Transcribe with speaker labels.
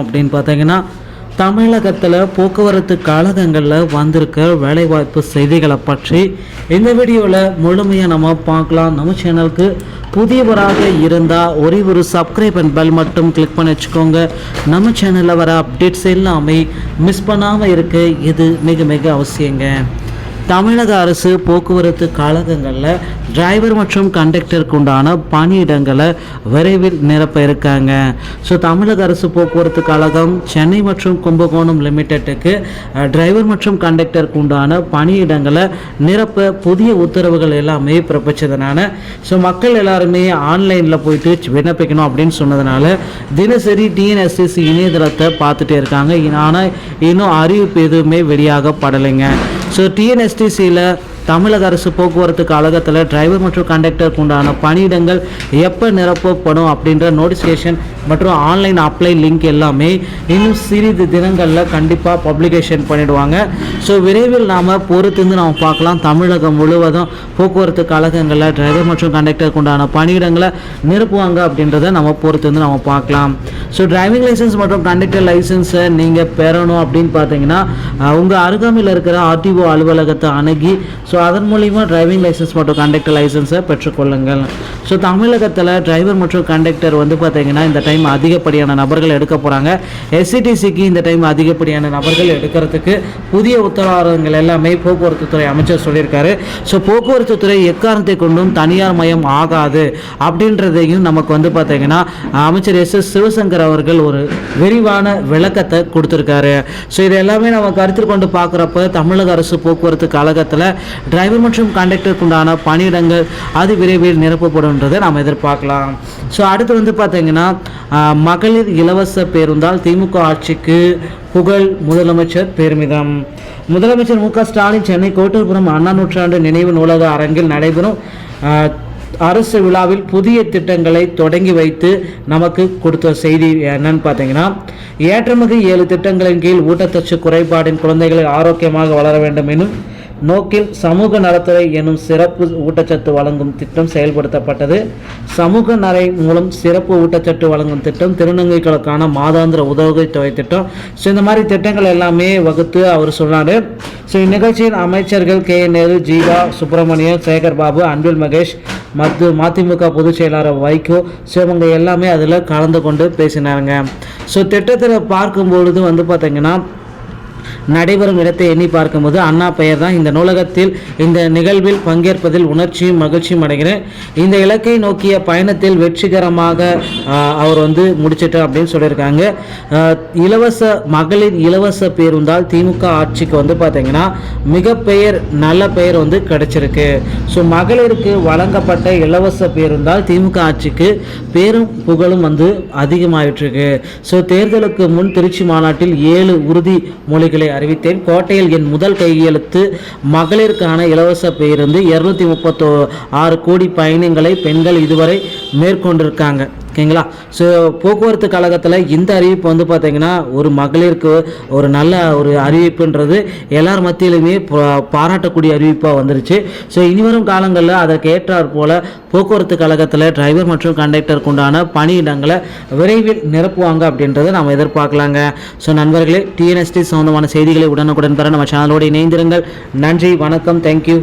Speaker 1: அப்படின்னு பார்த்தீங்கன்னா தமிழகத்தில் போக்குவரத்து கழகங்களில் வந்திருக்க வேலைவாய்ப்பு செய்திகளை பற்றி இந்த வீடியோவில் முழுமையாக நம்ம பார்க்கலாம். நம்ம சேனலுக்கு புதியவராக இருந்தால் ஒரே ஒரு சப்ஸ்கிரைப் அண்ட் பெல் மட்டும் கிளிக் பண்ணி வச்சுக்கோங்க. நம்ம சேனலில் வர அப்டேட்ஸ் எல்லாமே மிஸ் பண்ணாமல் இருக்க இது மிக மிக அவசியங்க. தமிழக அரசு போக்குவரத்து கழகங்களில் டிரைவர் மற்றும் கண்டக்டருக்கு உண்டான பணியிடங்களை விரைவில் நிரப்ப இருக்காங்க. ஸோ தமிழக அரசு போக்குவரத்து கழகம் சென்னை மற்றும் கும்பகோணம் லிமிடெட்டுக்கு டிரைவர் மற்றும் கண்டக்டருக்கு உண்டான பணியிடங்களை நிரப்ப புதிய உத்தரவுகள் எல்லாமே பிறப்பிச்சதுனால ஸோ மக்கள் எல்லாருமே ஆன்லைனில் போயிட்டு விண்ணப்பிக்கணும் அப்படின்னு சொன்னதுனால தினசரி டிஎன்எஸ்எஸ்சி இணையதளத்தை பார்த்துட்டே இருக்காங்க. ஆனால் இன்னும் அறிவிப்பு எதுவுமே வெளியாகப்படலைங்க. ஸோ டிஎன்எஸ்டிசியில் தமிழக அரசு போக்குவரத்து கழகத்தில் டிரைவர் மற்றும் கண்டக்டருக்கு உண்டான பணியிடங்கள் எப்போ நிரப்பப்படும் அப்படின்ற நோட்டிஃபிகேஷன் மற்றும் ஆன்லைன் அப்ளை லிங்க் எல்லாமே இன்னும் சிறிது தினங்களில் கண்டிப்பாக பப்ளிகேஷன் பண்ணிடுவாங்க. ஸோ விரைவில் நாம் பொறுத்திருந்து நாம் பார்க்கலாம். தமிழகம் முழுவதும் போக்குவரத்து கழகங்களில் டிரைவர் மற்றும் கண்டக்டருக்கு உண்டான பணியிடங்களை நிரப்புவாங்க அப்படின்றத நம்ம பொறுத்திருந்து நம்ம பார்க்கலாம். ஸோ டிரைவிங் லைசன்ஸ் மற்றும் கண்டக்டர் லைசன்ஸை நீங்கள் பெறணும் அப்படின்னு பார்த்தீங்கன்னா உங்கள் அருகாமையில் இருக்கிற ஆர்டிஓ அலுவலகத்தை அணுகி ஸோ அதன் மூலிமா டிரைவிங் லைசன்ஸ் மற்றும் கண்டக்டர் லைசன்ஸை பெற்றுக்கொள்ளுங்கள். ஸோ தமிழகத்தில் டிரைவர் மற்றும் கண்டக்டர் வந்து பார்த்தீங்கன்னா இந்த டைம் அதிகப்படியான நபர்கள் எடுக்க போகிறாங்க. எஸ்சிடிசிக்கு இந்த டைம் அதிகப்படியான நபர்கள் எடுக்கிறதுக்கு புதிய உத்தரவாதங்கள் எல்லாமே போக்குவரத்து துறை அமைச்சர் சொல்லியிருக்காரு. ஸோ போக்குவரத்து துறை எக்காரணத்தை கொண்டும் தனியார் மயம் ஆகாது அப்படின்றதையும் நமக்கு வந்து பார்த்தீங்கன்னா அமைச்சர் எஸ் சிவசங்கர் அவர்கள் ஒரு விரிவான விளக்கத்தை கொடுத்துருக்காரு. ஸோ இது எல்லாமே நம்ம கருத்தில் கொண்டு பார்க்குறப்ப தமிழக அரசு போக்குவரத்து கழகத்தில் டிரைவர் மற்றும் கண்டக்டருக்கு உண்டான பணியிடங்கள் அது விரைவில் நிரப்பப்படும்ன்றதை நாம் எதிர்பார்க்கலாம். ஸோ அடுத்து வந்து பார்த்தீங்கன்னா மகளிர் இலவச பேருந்தால் திமுக ஆட்சிக்கு புகழ் முதலமைச்சர் பெருமிதம். முதலமைச்சர் மு க ஸ்டாலின் சென்னை கோட்டூர்புரம் அண்ணா நூற்றாண்டு நினைவு நூலக அரங்கில் நடைபெறும் அரசு விழாவில் புதிய திட்டங்களை தொடங்கி வைத்து நமக்கு கொடுத்த செய்தி என்னன்னு பார்த்தீங்கன்னா ஏற்றமிகு 7 திட்டங்களின் கீழ் ஊட்டச்சத்து குறைபாடின் குழந்தைகளை ஆரோக்கியமாக வளர வேண்டும் எனும் நோக்கில் சமூக நலத்துறை எனும் சிறப்பு ஊட்டச்சத்து வழங்கும் திட்டம் செயல்படுத்தப்பட்டது. சமூக நலை மூலம் சிறப்பு ஊட்டச்சத்து வழங்கும் திட்டம், திருநங்கைகளுக்கான மாதாந்திர உதவித்தொகை திட்டம். ஸோ இந்த மாதிரி திட்டங்கள் எல்லாமே வகுத்து அவர் சொன்னார். ஸோ இந்நிகழ்ச்சியில் அமைச்சர்கள் கே நேரு, ஜீவா சுப்பிரமணியன், சேகர் பாபு, அன்பில் மகேஷ், மதிமுக பொதுச் செயலாளர் வைகோ, சிவங்க எல்லாமே அதில் கலந்து கொண்டு பேசினாருங்க. ஸோ திட்டத்தில் பார்க்கும்பொழுது வந்து பார்த்தீங்கன்னா நடைபெறும் இடத்தை எண்ணி பார்க்கும்போது அண்ணா பெயர் தான். இந்த நூலகத்தில் இந்த நிகழ்வில் பங்கேற்பதில் உணர்ச்சியும் மகிழ்ச்சியும் அடைகிறேன். இந்த இலக்கை நோக்கிய பயணத்தில் வெற்றிகரமாக அவர் வந்து முடிச்சிட்டோம் அப்படின்னு சொல்லியிருக்காங்க. இலவச மகளிர் இலவச பேருந்தால் திமுக ஆட்சிக்கு வந்து பார்த்தீங்கன்னா மிக நல்ல பெயர் வந்து கிடைச்சிருக்கு. ஸோ மகளிருக்கு வழங்கப்பட்ட இலவச பேருந்தால் திமுக ஆட்சிக்கு பேரும் புகழும் வந்து அதிகமாயிட்டிருக்கு. ஸோ தேர்தலுக்கு முன் திருச்சி மாநாட்டில் 7 உறுதி மொழிகளை அறிவித்தேன். கோட்டையில் என் முதல் கையெழுத்து. மகளிருக்கான இலவச பேருந்து 236 கோடி பயணங்களை பெண்கள் இதுவரை மேற்கொண்டிருக்காங்க. ஓகேங்களா? ஸோ போக்குவரத்து கழகத்தில் இந்த அறிவிப்பு வந்து பார்த்தீங்கன்னா ஒரு மகளிருக்கு ஒரு நல்ல ஒரு அறிவிப்புன்றது எல்லார் மத்தியிலுமே பாராட்டக்கூடிய அறிவிப்பாக வந்துருச்சு. ஸோ இனிவரும் காலங்களில் அதற்கு ஏற்றாற் போல் போக்குவரத்து கழகத்தில் டிரைவர் மற்றும் கண்டக்டருக்கு உண்டான பணியிடங்களை விரைவில் நிரப்புவாங்க அப்படின்றத நாம் எதிர்பார்க்கலாங்க. ஸோ நண்பர்களே, டிஎன்எஸ்டி சம்பந்தமான செய்திகளை உடனுக்குடன் பெற நம்ம சேனலோடு இணைந்திருங்கள். நன்றி, வணக்கம், தேங்க்யூ.